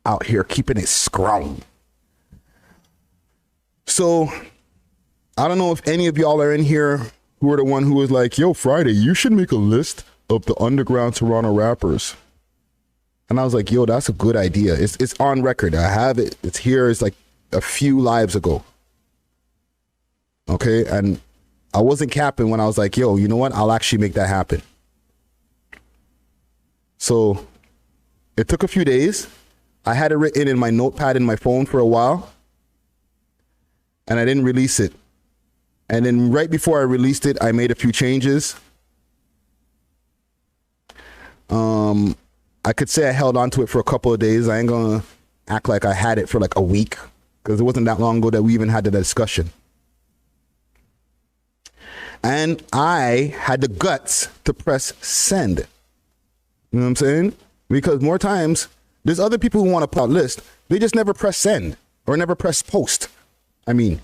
out here keeping it strong. So I don't know if any of y'all are in here who are the one who was like, yo, Friday, you should make a list of the underground Toronto rappers. And I was like, yo, that's a good idea. It's on record. I have it. It's here. It's like a few lives ago. Okay. And I wasn't capping when I was like, yo, you know what? I'll actually make that happen. So it took a few days. I had it written in my notepad in my phone for a while. And I didn't release it. And then right before I released it, I made a few changes. I could say I held on to it for a couple of days. I ain't gonna act like I had it for like a week, because it wasn't that long ago that we even had the discussion. And I had the guts to press send. You know what I'm saying? Because more times, there's other people who want to put out list. They just never press send or never press post. I mean.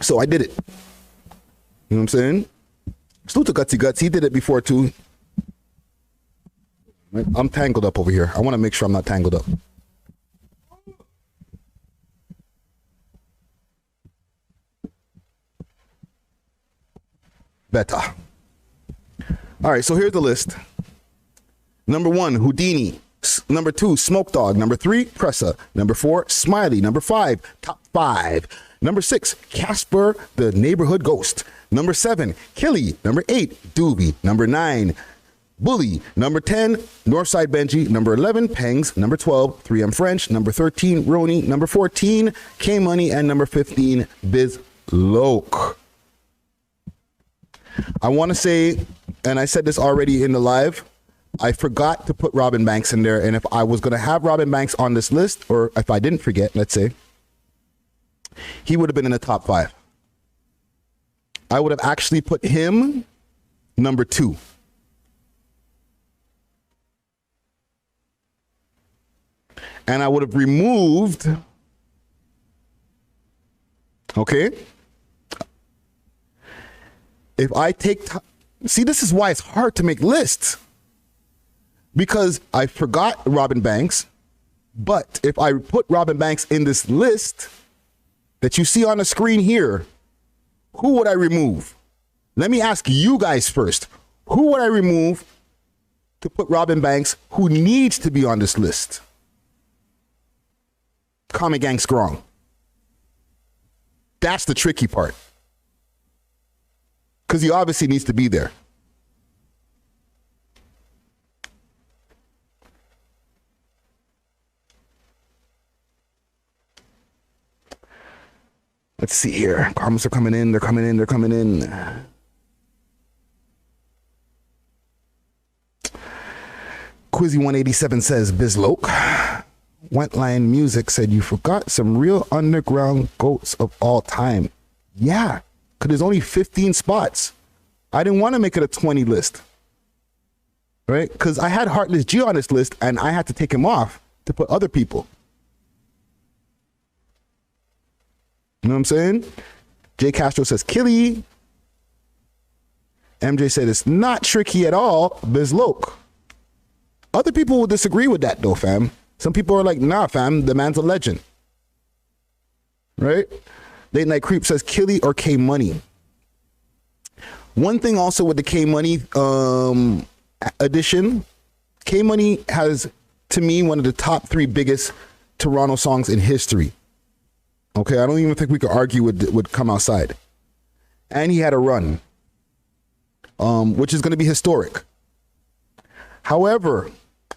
So I did it. You know what I'm saying? Salute to Guttzy. He did it before too. I'm tangled up over here. I want to make sure I'm not tangled up. Better. All right, so here's the list. Number 1, Houdini. Number 2, Smoke Dog. Number 3, Pressa. Number 4, Smiley. Number 5, Top 5. Number 6, Casper, the Neighborhood Ghost. Number 7, Killy. Number 8, Doobie. Number 9, Bully. Number 10, Northside Benji. Number 11, Pengs. Number 12, 3M French. Number 13, Roni. Number 14, K Money. And number 15, Bizz Loke. I want to say, and I said this already in the live, I forgot to put Robin Banks in there. And if I was going to have Robin Banks on this list, or if I didn't forget, let's say, he would have been in the top 5. I would have actually put him number 2. And I would have removed, okay? If I take, see, this is why it's hard to make lists. Because I forgot Robin Banks, but if I put Robin Banks in this list that you see on the screen here, who would I remove? Let me ask you guys first. Who would I remove to put Robin Banks, who needs to be on this list? Comic Gang Strong. That's the tricky part. Because he obviously needs to be there. Let's see here. Comments are coming in. They're coming in. They're coming in. Quizzy187 says, Bizloke. Wentline Music said, you forgot some real underground goats of all time. Yeah, because there's only 15 spots. I didn't want to make it a 20 list. Right? Because I had Heartless G on this list, and I had to take him off to put other people. You know what I'm saying? Jay Castro says, Killy. MJ said, it's not tricky at all. Bizloke. Other people will disagree with that, though, fam. Some people are like, nah, fam, the man's a legend. Right? Late Night Creep says, Killy or K Money. One thing also with the K Money edition, K Money has, to me, one of the top 3 biggest Toronto songs in history. Okay, I don't even think we could argue would come outside. And he had a run, which is going to be historic. However,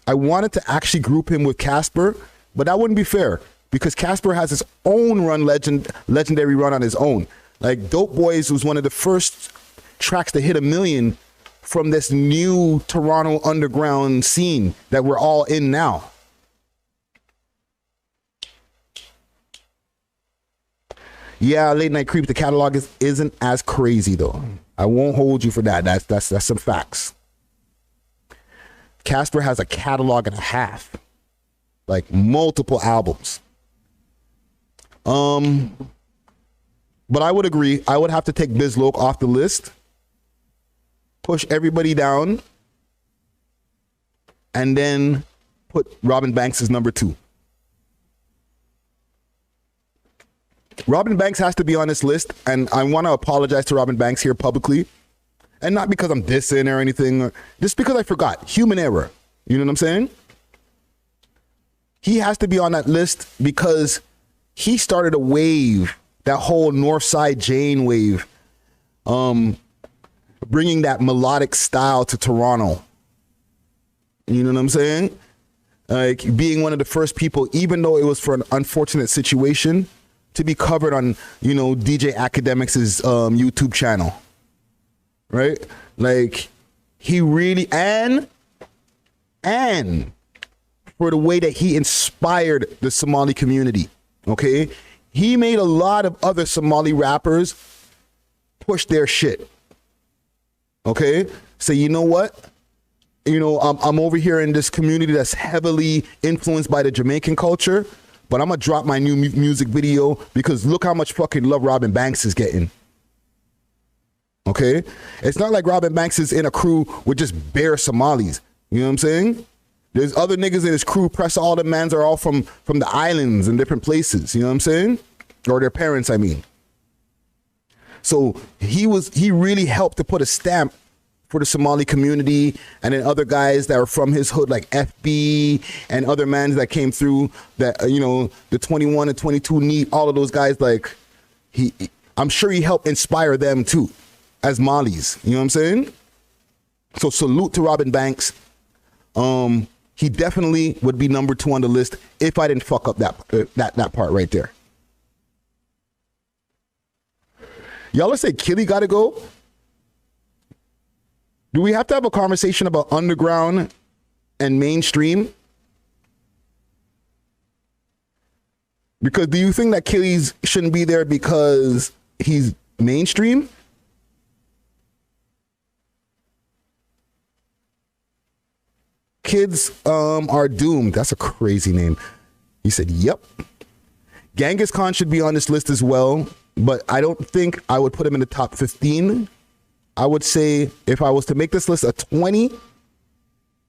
I wanted to actually group him with Casper, but that wouldn't be fair because Casper has his own run, legendary run on his own. Like Dope Boys was one of the first tracks to hit 1 million from this new Toronto underground scene that we're all in now. Yeah, Late Night Creep, the catalog isn't as crazy though. I won't hold you for that. That's some facts. Casper has a catalog and a half, like multiple albums. But I would agree. I would have to take Bizloke off the list, push everybody down, and then put Robin Banks as number 2. Robin Banks has to be on this list, and I want to apologize to Robin Banks here publicly, and not because I'm dissing or anything, just because I forgot. Human error. You know what I'm saying? He has to be on that list because he started a wave, that whole Northside Jane wave, bringing that melodic style to Toronto. You know what I'm saying? Like being one of the first people, even though it was for an unfortunate situation, to be covered on, you know, DJ Academics' YouTube channel. Right? Like he really, and for the way that he inspired the Somali community. Okay? He made a lot of other Somali rappers push their shit. Okay? So you know what? You know, I'm over here in this community that's heavily influenced by the Jamaican culture, but I'm going to drop my new music video because look how much fucking love Robin Banks is getting. Okay? It's not like Robin Banks is in a crew with just bare Somalis. You know what I'm saying? There's other niggas in his crew. Press all the mans are all from the islands and different places. You know what I'm saying? Or their parents, I mean. So he really helped to put a stamp for the Somali community, and then other guys that are from his hood like FB and other mans that came through that, you know, the 21 and 22 Neat, all of those guys, like I'm sure he helped inspire them too as Malis. You know what I'm saying? So salute to Robin Banks. He definitely would be number 2 on the list if I didn't fuck up that part right there. Y'all, let's say Killy gotta go. Do we have to have a conversation about underground and mainstream? Because do you think that Killy's shouldn't be there because he's mainstream? Kids are doomed. That's a crazy name. He said, yep. Genghis Khan should be on this list as well, but I don't think I would put him in the top 15. I would say if I was to make this list a 20,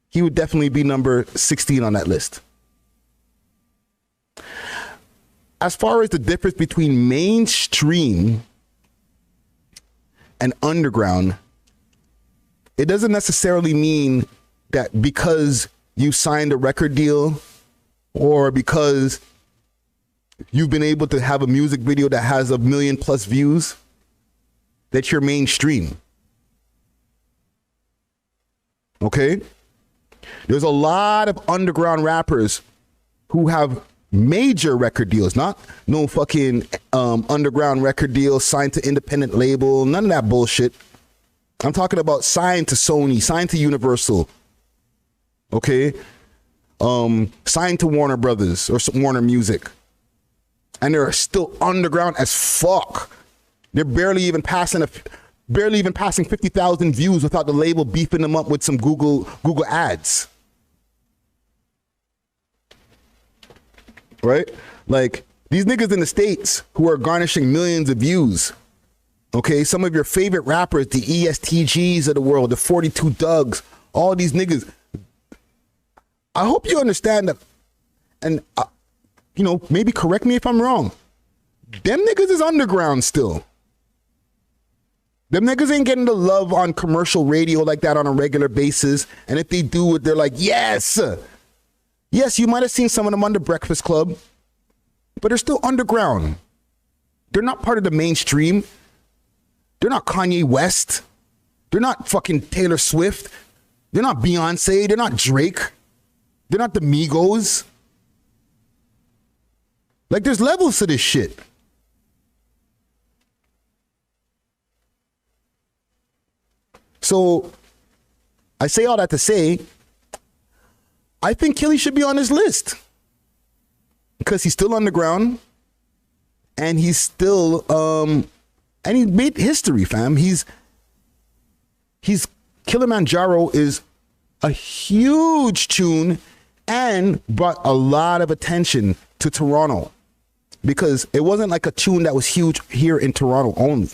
he would definitely be number 16 on that list. As far as the difference between mainstream and underground, it doesn't necessarily mean that because you signed a record deal or because you've been able to have a music video that has 1 million+ views that you're mainstream. Okay? There's a lot of underground rappers who have major record deals, not no fucking underground record deals signed to independent label, none of that bullshit. I'm talking about signed to Sony, signed to Universal, okay? Signed to Warner Brothers or Warner Music. And they're still underground as fuck. They're barely even passing 50,000 views without the label beefing them up with some Google ads. Right? Like these niggas in the States who are garnishing millions of views. Okay, some of your favorite rappers, the ESTGs of the world, the 42 Dougs, all these niggas. I hope you understand that, and you know, maybe correct me if I'm wrong. Them niggas is underground still. Them niggas ain't getting the love on commercial radio like that on a regular basis. And if they do it, they're like, yes. Yes, you might have seen some of them on the Breakfast Club, but they're still underground. They're not part of the mainstream. They're not Kanye West. They're not fucking Taylor Swift. They're not Beyonce. They're not Drake. They're not the Migos. Like, there's levels to this shit. So I say all that to say, I think Killy should be on this list because he's still underground and he's still, and he made history, fam. He's Kilimanjaro is a huge tune and brought a lot of attention to Toronto because it wasn't like a tune that was huge here in Toronto only.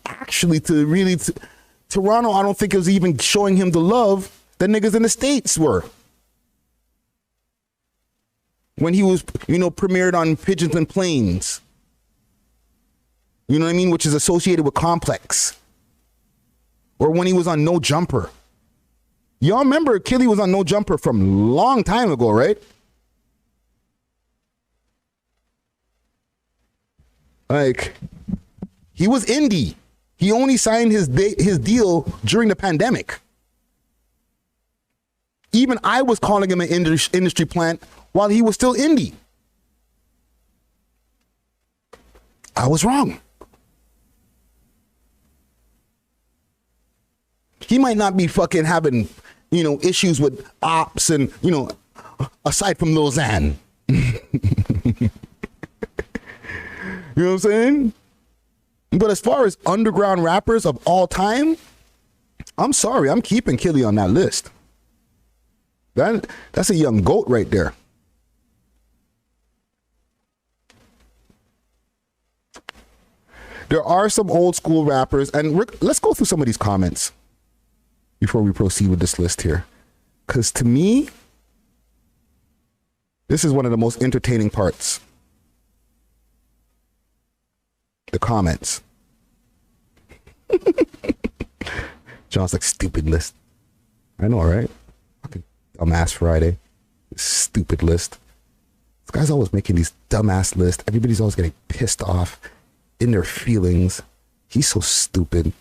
Actually, Toronto, I don't think it was even showing him the love that niggas in the States were. when he was, premiered on Pigeons and Planes. You know what I mean? Which is associated with Complex. Or when he was on No Jumper. Y'all remember Killy was on No Jumper from a long time ago, right? Like, he was indie. He only signed his deal during the pandemic. Even I was calling him an industry plant while he was still indie. I was wrong. He might not be fucking having, issues with ops and, aside from Lil Xan. You know what I'm saying? But as far as underground rappers of all time, I'm sorry, I'm keeping Killy on that list. That's a young goat right there. There are some old school rappers, and let's go through some of these comments before we proceed with this list here. Because to me, this is one of the most entertaining parts. The comments. John's like, stupid list. I know, right? Fucking dumbass Friday. Stupid list. This guy's always making these dumbass lists. Everybody's always getting pissed off in their feelings. He's so stupid.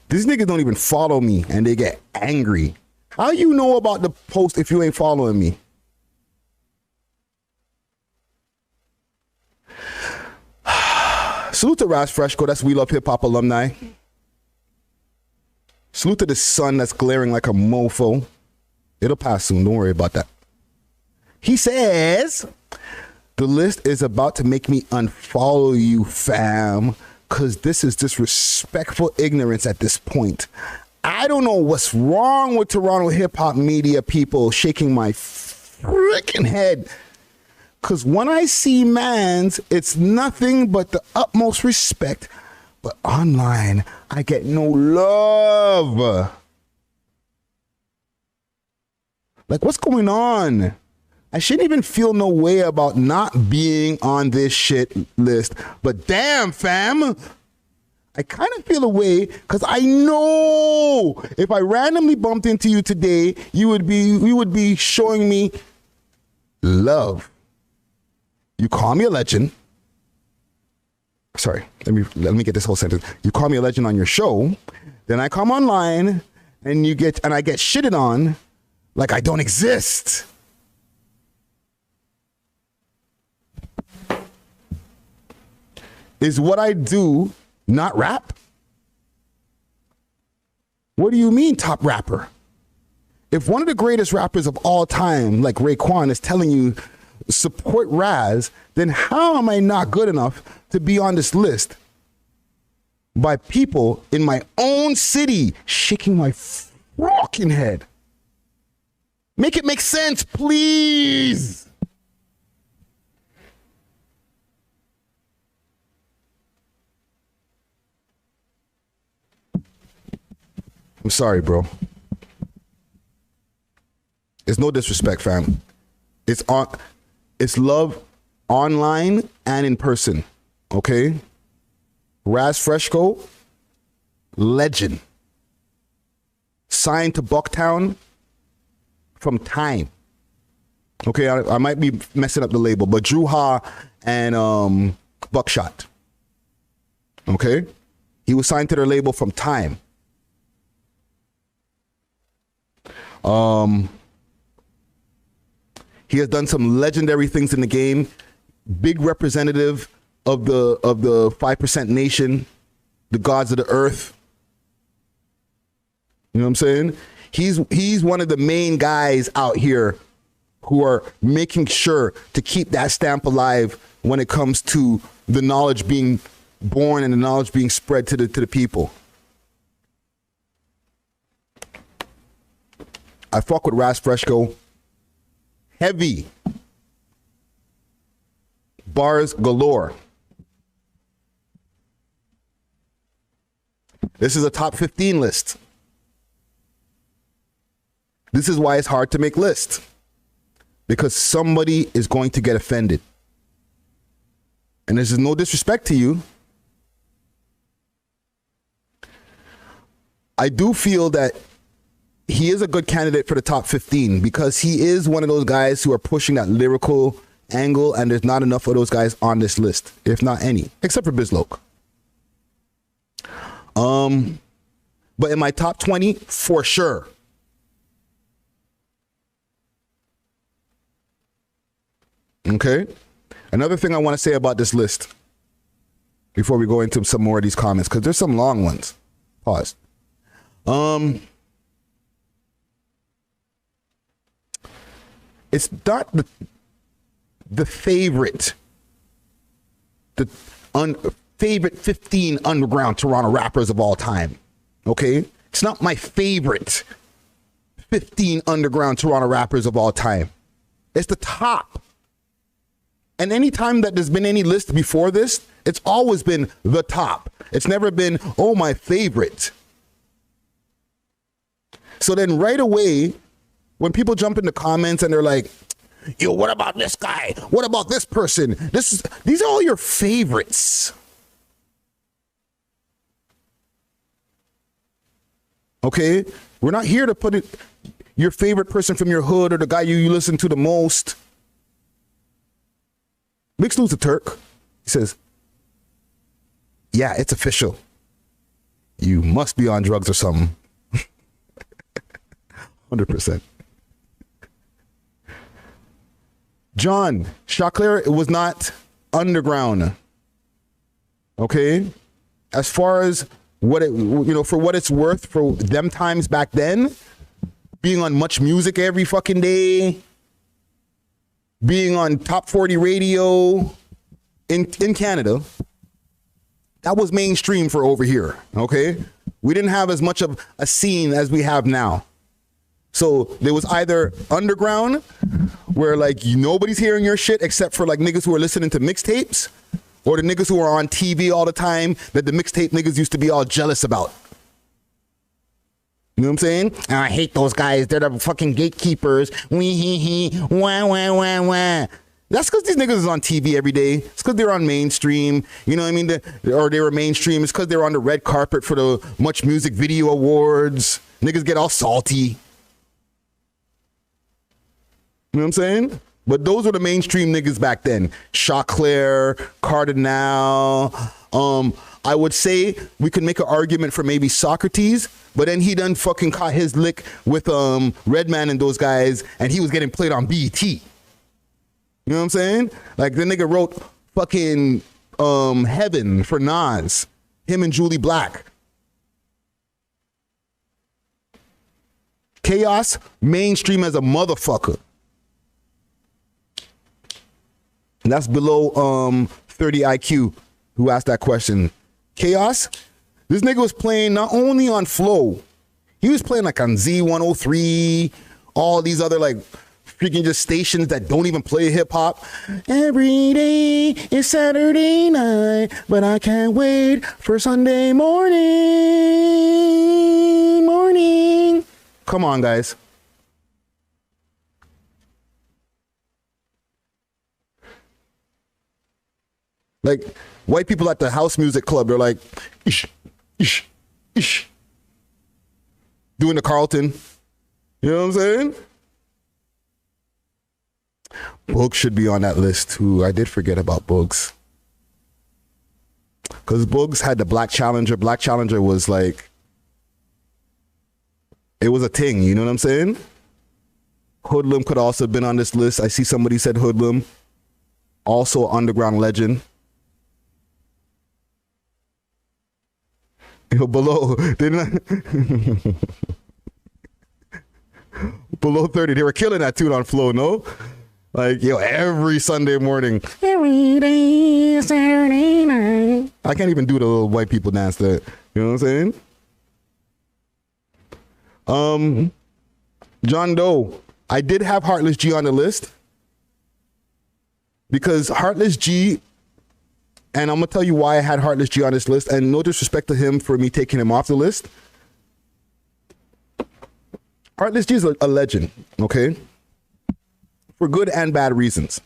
These niggas don't even follow me and they get angry. How you know about the post if you ain't following me? Salute to Raz Freshco, that's We Love Hip Hop alumni. Salute to the sun that's glaring like a mofo. It'll pass soon, don't worry about that. He says, the list is about to make me unfollow you, fam, because this is disrespectful ignorance at this point. I don't know what's wrong with Toronto hip hop media people shaking my freaking head. Because when I see mans, it's nothing but the utmost respect. But online, I get no love. Like, what's going on? I shouldn't even feel no way about not being on this shit list. But damn, fam, I kind of feel a way because I know if I randomly bumped into you today, you would be showing me love. You call me a legend. Sorry, let me get this whole sentence. You call me a legend on your show, then I come online and I get shitted on like I don't exist. Is what I do not rap? What do you mean top rapper? If one of the greatest rappers of all time, like Raekwon, is telling you support Raz, then how am I not good enough to be on this list by people in my own city shaking my fucking head? Make it make sense, please. I'm sorry, bro. It's no disrespect, fam. It's love online and in person. Okay? Raz Freshco, legend. Signed to Bucktown from Time. Okay, I might be messing up the label, but Drew Ha and Buckshot. Okay? He was signed to their label from Time. He has done some legendary things in the game. Big representative of the 5% Nation, the gods of the earth. You know what I'm saying? He's one of the main guys out here who are making sure to keep that stamp alive when it comes to the knowledge being born and the knowledge being spread to the people. I fuck with Raz Freshco. Heavy. Bars galore. This is a top 15 list. This is why it's hard to make lists. Because somebody is going to get offended. And there's no disrespect to you. I do feel that he is a good candidate for the top 15 because he is one of those guys who are pushing that lyrical angle, and there's not enough of those guys on this list, if not any, except for Bizz. But in my top 20, for sure. Okay. Another thing I want to say about this list before we go into some more of these comments, because there's some long ones. Pause. It's not the favorite, favorite 15 underground Toronto rappers of all time. Okay? It's not my favorite 15 underground Toronto rappers of all time. It's the top. And anytime that there's been any list before this, it's always been the top. It's never been, oh, my favorite. So then right away, when people jump in the comments and they're like, yo, what about this guy? What about this person? These are all your favorites. Okay? We're not here to put your favorite person from your hood or the guy you listen to the most. Mixed Lou's a Turk. He says, yeah, it's official. You must be on drugs or something. 100%. John, Chaclair, it was not underground. Okay? As far as what it, for what it's worth for them times back then, being on Much Music every fucking day, being on Top 40 radio in Canada, that was mainstream for over here, okay? We didn't have as much of a scene as we have now. So there was either underground, where like nobody's hearing your shit except for like niggas who are listening to mixtapes, or the niggas who are on TV all the time that the mixtape niggas used to be all jealous about. You know what I'm saying? I hate those guys. They're the fucking gatekeepers. Wee hee hee. Wah wah wah wah. That's because these niggas is on TV every day. It's because they're on mainstream. You know what I mean? Or they were mainstream. It's because they were on the red carpet for the Much Music Video Awards. Niggas get all salty. You know what I'm saying? But those were the mainstream niggas back then. Chaclair, Cardinal. I would say we could make an argument for maybe Socrates, but then he done fucking caught his lick with Redman and those guys, and he was getting played on BET. You know what I'm saying? Like the nigga wrote fucking Heaven for Nas, him and Julie Black. Chaos, mainstream as a motherfucker. And that's below 30 IQ who asked that question. Chaos, this nigga was playing not only on Flow, he was playing like on Z103, all these other like freaking just stations that don't even play hip hop. Every day is Saturday night, but I can't wait for Sunday morning. Come on, guys. Like, white people at the house music club, they're like, ish, ish, ish. Doing the Carlton. You know what I'm saying? Boogs should be on that list too. I did forget about Boogs. Because Boogs had the Black Challenger. Black Challenger was like, it was a thing, you know what I'm saying? Hoodlum could also have been on this list. I see somebody said Hoodlum. Also underground legend. Below, below 30, they were killing that tune on Flow, no? Like, yo, every Sunday morning. Every day, Saturday night. I can't even do the little white people dance there. You know what I'm saying? John Doe. I did have Heartless G on the list. Because Heartless G, and I'm going to tell you why I had Heartless G on this list, and no disrespect to him for me taking him off the list. Heartless G is a legend, okay? For good and bad reasons.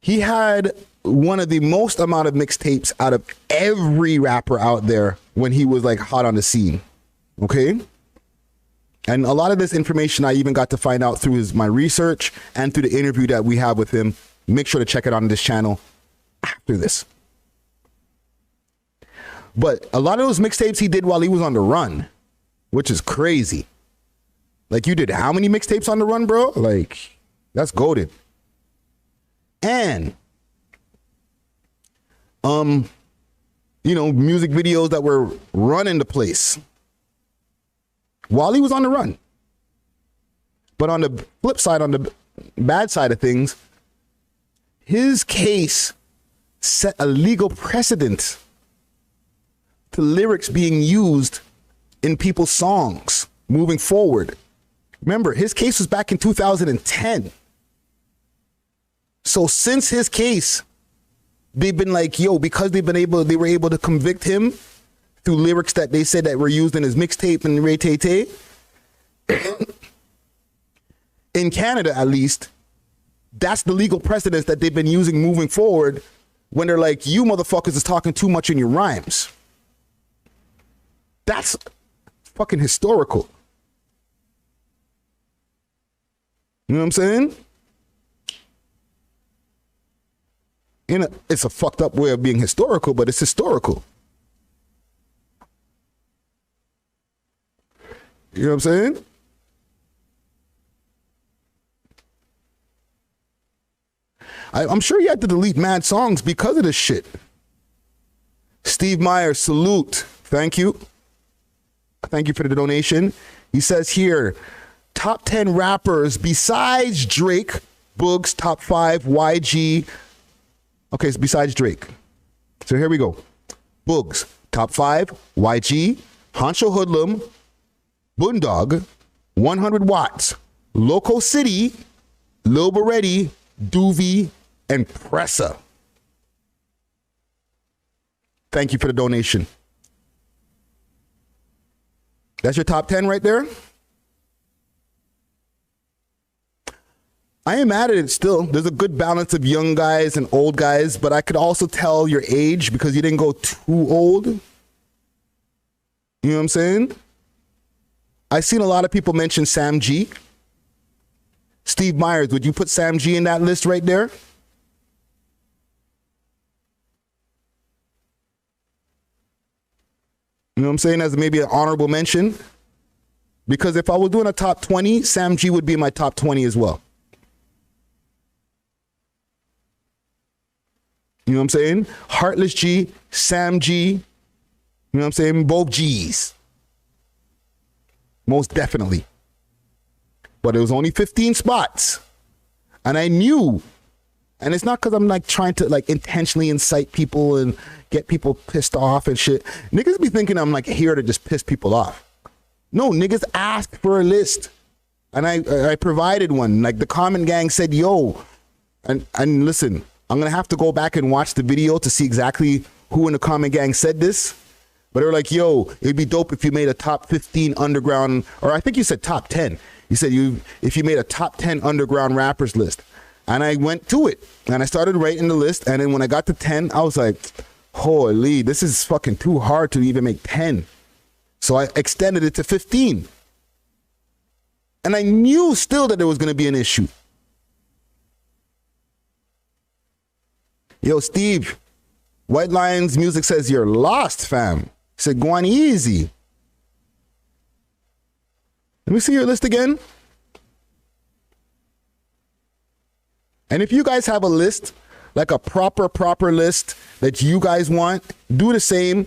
He had one of the most amount of mixtapes out of every rapper out there when he was like hot on the scene, okay? And a lot of this information I even got to find out through my research and through the interview that we have with him. Make sure to check it out on this channel after this. But a lot of those mixtapes he did while he was on the run, which is crazy. Like, you did how many mixtapes on the run, bro? Like, that's goated. And, you know, music videos that were running the place while he was on the run. But on the flip side, on the bad side of things, his case set a legal precedent to lyrics being used in people's songs moving forward. Remember, his case was back in 2010. So since his case, they've been like, yo, because they were able to convict him through lyrics that they said that were used in his mixtape and Ray Tay Tay. In Canada, at least, that's the legal precedence that they've been using moving forward when they're like, you motherfuckers is talking too much in your rhymes. That's fucking historical. You know what I'm saying? It's a fucked up way of being historical, but it's historical. You know what I'm saying? I'm sure you had to delete mad songs because of this shit. Steve Myers, salute. Thank you. Thank you for the donation. He says here, top 10 rappers besides Drake, Boogs, top 5, YG. Okay, so besides Drake. So here we go. Boogs, top 5, YG, Honcho Hoodlum, Boondog, 100 Watts, Loco City, Lil Beretti, Doovie, and Pressa. Thank you for the donation. That's your top 10 right there. I am mad at it still. There's a good balance of young guys and old guys, but I could also tell your age because you didn't go too old. You know what I'm saying? I've seen a lot of people mention Sam G. Steve Myers, would you put Sam G in that list right there? You know what I'm saying? As maybe an honorable mention. Because if I was doing a top 20, Sam G would be in my top 20 as well. You know what I'm saying? Heartless G, Sam G. You know what I'm saying? Both G's. Most definitely. But it was only 15 spots. And I knew. And it's not because I'm like trying to like intentionally incite people and get people pissed off and shit. Niggas be thinking I'm like here to just piss people off. No, niggas asked for a list. And I provided one. Like the Common Gang said, yo. And listen, I'm going to have to go back and watch the video to see exactly who in the Common Gang said this. But they were like, yo, it'd be dope if you made a top 15 underground, or I think you said top 10. You said if you made a top 10 underground rappers list. And I went to it and I started writing the list. And then when I got to 10, I was like, holy, this is fucking too hard to even make 10. So I extended it to 15. And I knew still that there was going to be an issue. Yo, Steve, White Lions Music says you're lost, fam. He said, go on easy. Let me see your list again. And if you guys have a list, like a proper list that you guys want, do the same.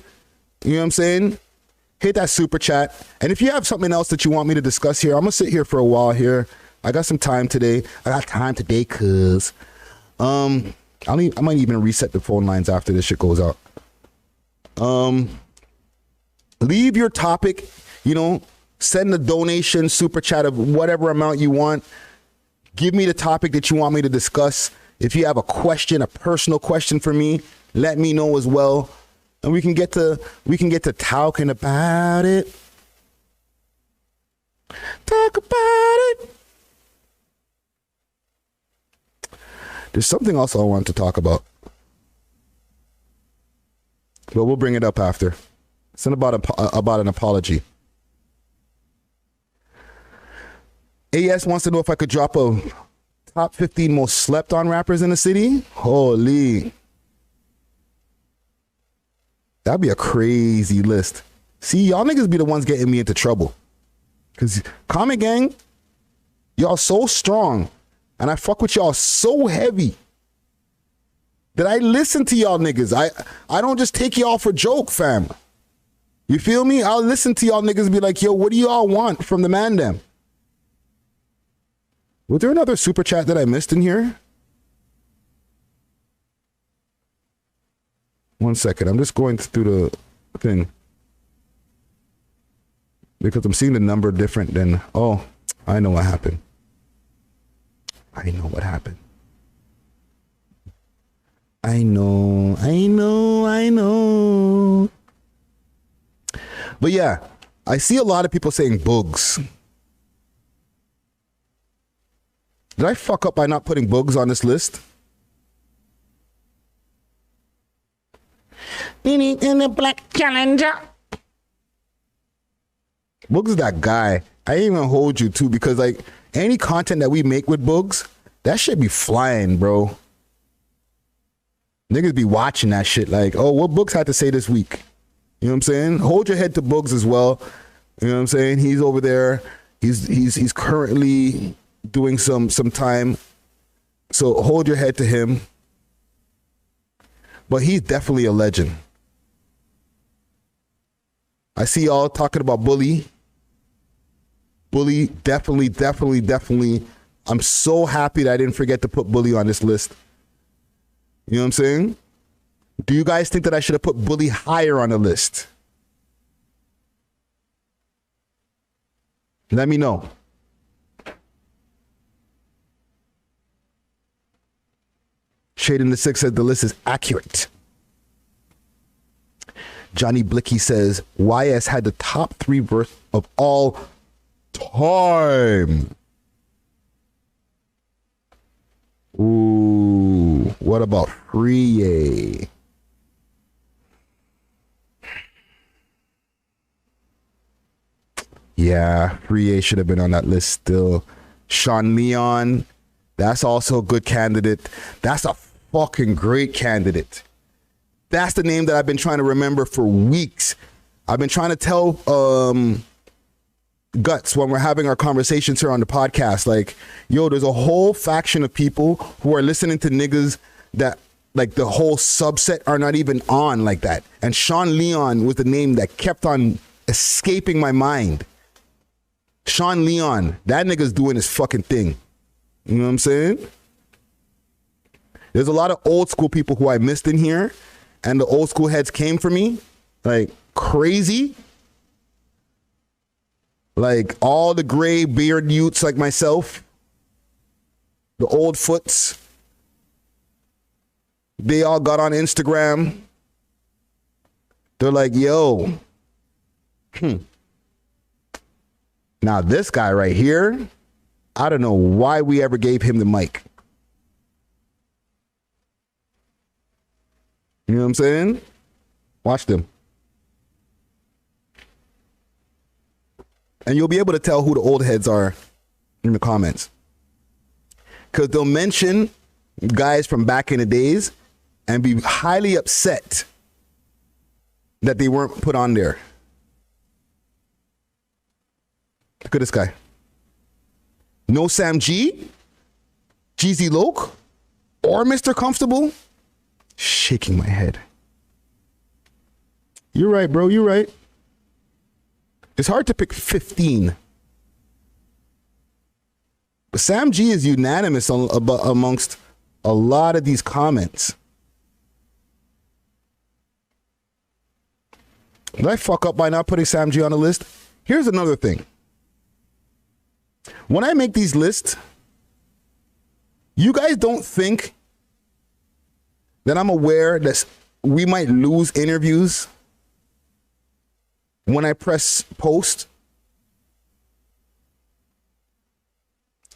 You know what I'm saying? Hit that super chat. And if you have something else that you want me to discuss here, I'm going to sit here for a while here. I got some time today. I got time today, cuz. I might even reset the phone lines after this shit goes out. Leave your topic, you know, send a donation, super chat of whatever amount you want. Give me the topic that you want me to discuss. If you have a question, a personal question for me, let me know as well. And we can get to talking about it. Talk about it. There's something else I want to talk about, but we'll bring it up after. It's about an apology. AS wants to know if I could drop a top 15 most slept on rappers in the city. Holy. That'd be a crazy list. See, y'all niggas be the ones getting me into trouble. Because Comment Gang, y'all so strong. And I fuck with y'all so heavy that I listen to y'all niggas. I don't just take y'all for joke, fam. You feel me? I'll listen to y'all niggas and be like, yo, what do y'all want from the man them? Was there another super chat that I missed in here? One second. I'm just going through the thing. Because I'm seeing the number different than... Oh, I know what happened. I know what happened. I know. But yeah, I see a lot of people saying Boogs. Did I fuck up by not putting Boogs on this list? In the black challenger. Boogs is that guy. I ain't even hold you too, because like any content that we make with Boogs, that shit be flying, bro. Niggas be watching that shit like, oh, what Boogs had to say this week? You know what I'm saying? Hold your head to Boogs as well. You know what I'm saying? He's over there. He's currently doing some time. So hold your head to him. But he's definitely a legend. I see y'all talking about Bully. Bully, definitely. I'm so happy that I didn't forget to put Bully on this list. You know what I'm saying? Do you guys think that I should have put Bully higher on the list? Let me know. Shade in the Six says the list is accurate. Johnny Blicky says YS had the top 3 verse of all time. Ooh, what about Free? Yeah, Free should have been on that list still. Sean Leon, that's also a good candidate. That's a fucking great candidate. That's the name that I've been trying to remember for weeks. I've been trying to tell Guttz when we're having our conversations here on the podcast, like, yo, there's a whole faction of people who are listening to niggas that like the whole subset are not even on like that. And Sean Leon was the name that kept on escaping my mind. Sean Leon, that nigga's doing his fucking thing. You know what I'm saying? There's a lot of old school people who I missed in here, and the old school heads came for me like crazy. Like all the gray beard youths like myself, the old foots, they all got on Instagram. They're like, yo, now this guy right here, I don't know why we ever gave him the mic. You know what I'm saying? Watch them. And you'll be able to tell who the old heads are in the comments. Because they'll mention guys from back in the days and be highly upset that they weren't put on there. Look at this guy. No Sam G, GZ Loke, or Mr. Comfortable. Shaking my head. You're right, bro. You're right. It's hard to pick 15. But Sam G is unanimous amongst a lot of these comments. Did I fuck up by not putting Sam G on the list? Here's another thing. When I make these lists, you guys don't think that I'm aware that we might lose interviews when I press post?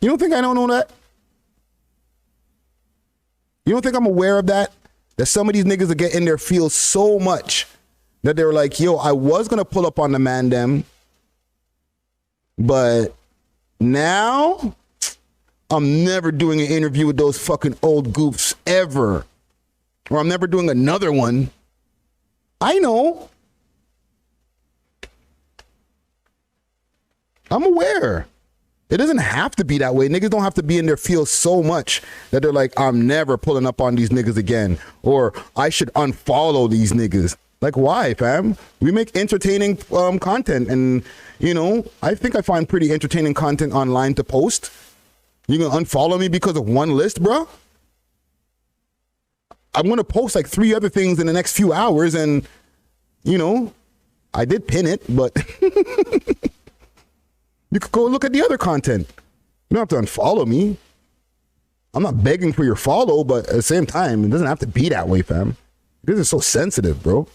You don't think I don't know that? You don't think I'm aware of that? That some of these niggas will get in their field so much that they're like, yo, I was going to pull up on the man them, but now I'm never doing an interview with those fucking old goofs ever. Or I'm never doing another one. I know. I'm aware. It doesn't have to be that way. Niggas don't have to be in their field so much that they're like, I'm never pulling up on these niggas again. Or I should unfollow these niggas. Like, why, fam? We make entertaining content. And, you know, I think I find pretty entertaining content online to post. You gonna unfollow me because of one list, bro? I'm gonna post like 3 other things in the next few hours. And, you know, I did pin it, but... You could go look at the other content. You don't have to unfollow me. I'm not begging for your follow, but at the same time, it doesn't have to be that way, fam. This is so sensitive, bro.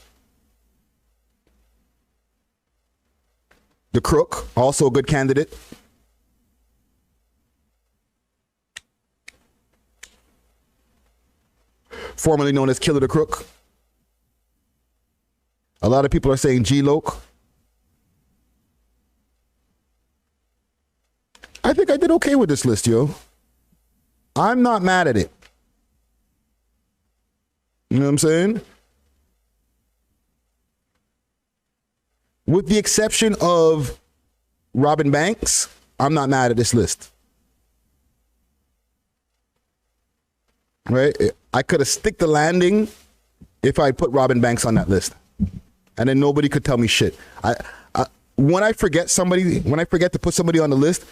The Crook, also a good candidate. Formerly known as Killer the Crook. A lot of people are saying G-Loke. I think I did okay with this list, yo. I'm not mad at it. You know what I'm saying? With the exception of Robin Banks, I'm not mad at this list. Right? I could have stick the landing if I put Robin Banks on that list. And then nobody could tell me shit. When I forget to put somebody on the list,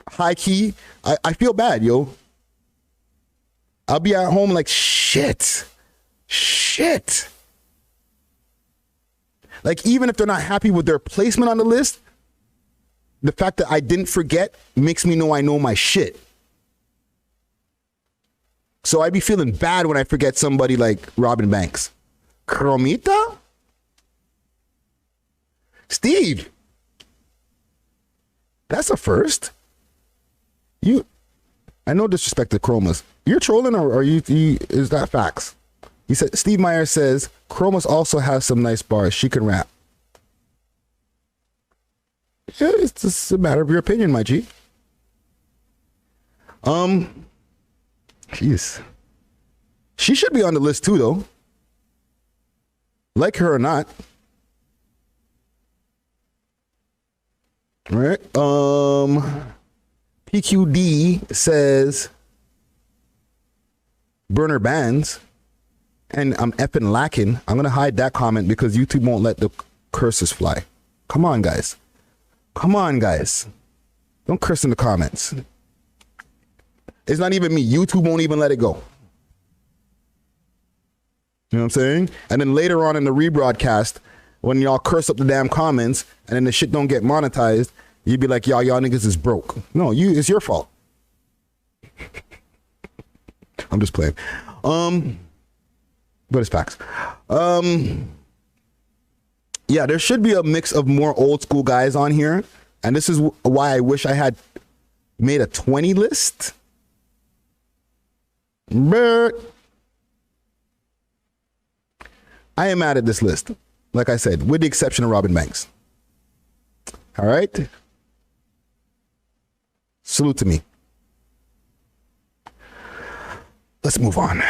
high key, I feel bad, yo. I'll be at home like, shit. Like, even if they're not happy with their placement on the list, the fact that I didn't forget makes me know I know my shit. So I be feeling bad when I forget somebody like Robin Banks. Cromita? Steve. That's a first. I no disrespect to Chromas. You're trolling or are you, is that facts? He said, Steve Meyer says, Chromas also has some nice bars. She can rap. Yeah, it's just a matter of your opinion, my G. Jeez. She should be on the list too, though. Like her or not. All right. PQD says burner bands, and I'm effing lacking. I'm gonna hide that comment because YouTube won't let the curses fly. Come on, guys. Don't curse in the comments. It's not even me. YouTube won't even let it go. You know what I'm saying? And then later on in the rebroadcast, when y'all curse up the damn comments and then the shit don't get monetized, you'd be like, y'all niggas is broke. No, it's your fault. I'm just playing. But it's facts. Yeah, there should be a mix of more old school guys on here. And this is why I wish I had made a 20 list. But I am mad at this list. Like I said, with the exception of Robin Banks. All right. Salute to me. Let's move on.